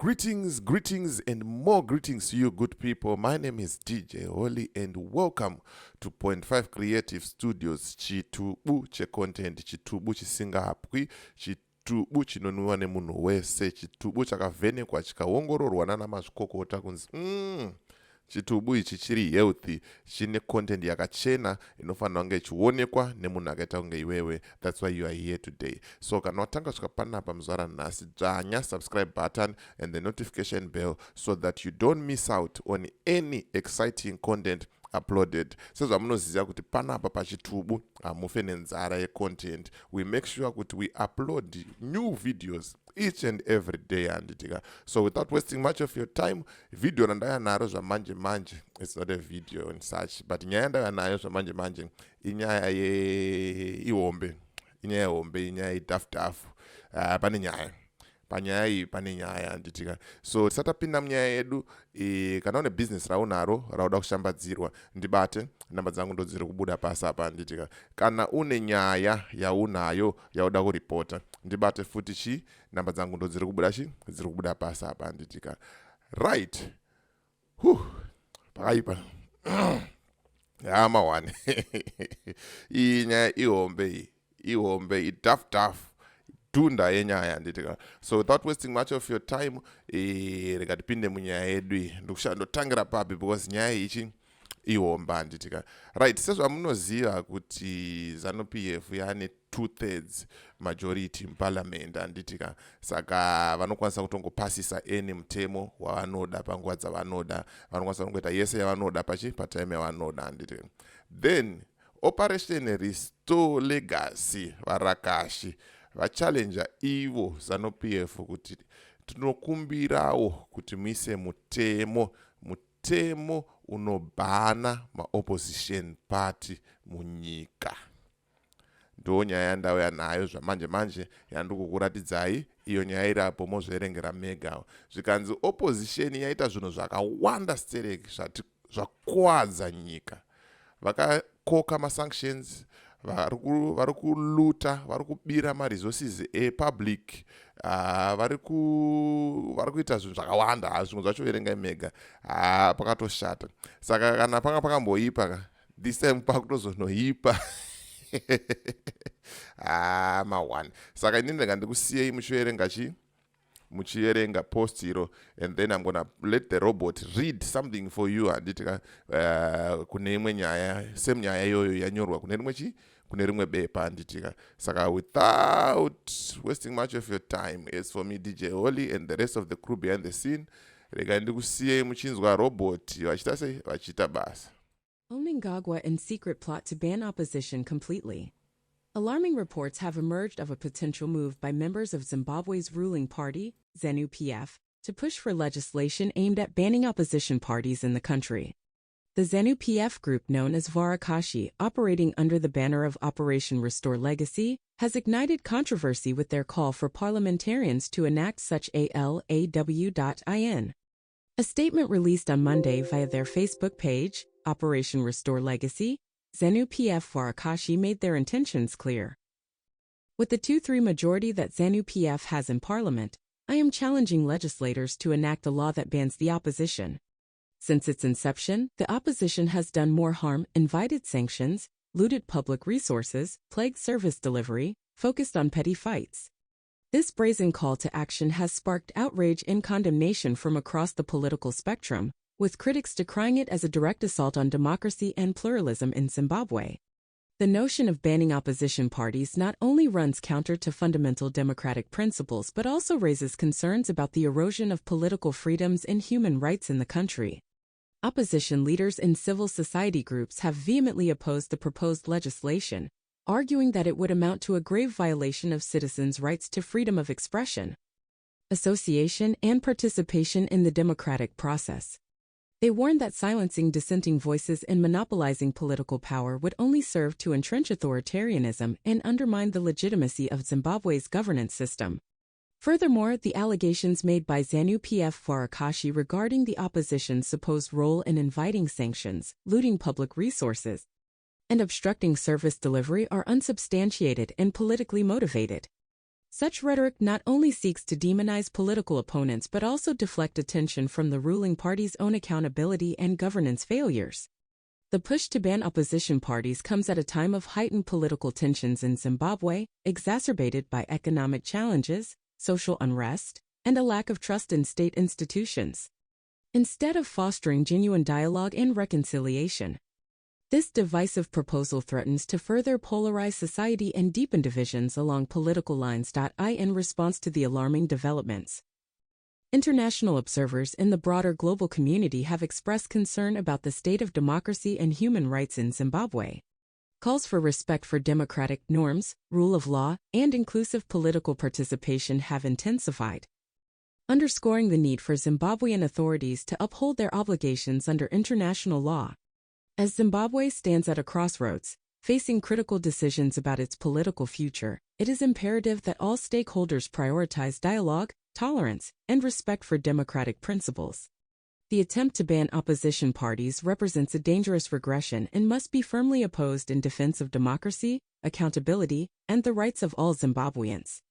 Greetings, and more greetings to you, good people. My name is DJ Holly, and welcome to Point 5 Creative Studios. Chitubu che content, chitubu chisinga hapwi, chitubu chinonwiwa nemunhu wese, chitubu chakavhenekwa chikaongororwa nana mazvikokota kunzi chitubu ichi chiri healthy, chine content yakachena inofanira kunge ichionekwa nemunhu akaita kunge iwewe. That's why you are here today. So kana watanga kusvika panapa muzuva ranhasi, dzvanya subscribe button and the notification bell so that you don't miss out on any exciting content uploaded. Sezvamunoziva kuti panapa pachitubu hamufe nenzara yecontent. We make sure kuti we upload new videos each and every day. So without wasting much of your time, video randaya naro zvamanje manje, it's not a video and such, but nyaya ndaya nayo zvamanje manje inyaya ihombe, inyaya idafdafu, pane nyaya. Pane nyaya handitika. So tisatapinda munyaya yedu, kana une business raunaro rauda kushambadzirwa, ndibate namba dzangu ndo dziri kubuda pasi apa handitika. Kana une nyaya yaunayo yauda kuripota, ndibate futi namba dzangu ndo dziri kubuda pasi apa handitika. Right. Pakaipa. Mawane. Inyaya ihombe idafdafu. Tunda yenyaya handitika. So without wasting much of your time, rekatipinde munyaya yedu ndotangira papi because nyaya ichi ihomba handitika. Right, sezvamunoziva kuti ZANU-PF yane 2/3 majority muparliament handitika. Saka vanokwanisa kutongopasisa any mutemo wavanoda panguva dzavanoda, vanokwanisa kungoita yese yavanoda patime yavanoda handitika. Then Operation Restore Legacy Varakashi vachallenja ivo ZANU-PF kuti tinokumbirawo kuti muise mutemo unobhana ma-opposition party munyika. Ndo nyaya yandauya nayo zvamanje manje yandikukuratidzai. Iyo nyaya irapo mozverengera mega. Zvikanzi opposition yaita zvinhu zvakawanda stereki zvakuwadza nyika. Vakakoka masanctions, vari kuluta, vari kubira ma-resources public, vari kuita zvinhu zvakawanda, zvimwe zvacho verengai mega, pakatoshata. Saka kana panga pakamboipa, this time pakutozonoipa. Mawane. Saka inini ndingandikusiyei muchierenga post iro, and then I'm gonna let the robot read something for you handitika, kune imwe nyaya, same nyaya iyoyo yanyorwa kune rimwe bepa handitika. Saka without wasting much of your time, it's for me DJ Holly and the rest of the crew behind the scene. Rega ndikusiyei muchinzwa robot vachita sei, vachita basa. Oningagwa in secret plot to ban opposition completely. Alarming reports have emerged of a potential move by members of Zimbabwe's ruling party, ZANU-PF, to push for legislation aimed at banning opposition parties in the country. The ZANU-PF group, known as Varakashi, operating under the banner of Operation Restore Legacy, has ignited controversy with their call for parliamentarians to enact such a law.in. A statement released on Monday via their Facebook page, Operation Restore Legacy, ZANU-PF Varakashi made their intentions clear. With the 2/3 majority that ZANU-PF has in parliament, I am challenging legislators to enact a law that bans the opposition. Since its inception, the opposition has done more harm, invited sanctions, looted public resources, plagued service delivery, focused on petty fights. This brazen call to action has sparked outrage and condemnation from across the political spectrum, with critics decrying it as a direct assault on democracy and pluralism in Zimbabwe. The notion of banning opposition parties not only runs counter to fundamental democratic principles but also raises concerns about the erosion of political freedoms and human rights in the country. Opposition leaders and civil society groups have vehemently opposed the proposed legislation, arguing that it would amount to a grave violation of citizens' rights to freedom of expression, association, and participation in the democratic process. They warned that silencing dissenting voices and monopolizing political power would only serve to entrench authoritarianism and undermine the legitimacy of Zimbabwe's governance system. Furthermore, the allegations made by ZANU-PF Varakashi regarding the opposition's supposed role in inviting sanctions, looting public resources, and obstructing service delivery are unsubstantiated and politically motivated. Such rhetoric not only seeks to demonize political opponents but also deflect attention from the ruling party's own accountability and governance failures. The push to ban opposition parties comes at a time of heightened political tensions in Zimbabwe, exacerbated by economic challenges, social unrest, and a lack of trust in state institutions. Instead of fostering genuine dialogue and reconciliation, this divisive proposal threatens to further polarize society and deepen divisions along political lines. In response to the alarming developments, international observers in the broader global community have expressed concern about the state of democracy and human rights in Zimbabwe. Calls for respect for democratic norms, rule of law, and inclusive political participation have intensified, underscoring the need for Zimbabwean authorities to uphold their obligations under international law. As Zimbabwe stands at a crossroads, facing critical decisions about its political future, it is imperative that all stakeholders prioritize dialogue, tolerance, and respect for democratic principles. The attempt to ban opposition parties represents a dangerous regression and must be firmly opposed in defense of democracy, accountability, and the rights of all Zimbabweans.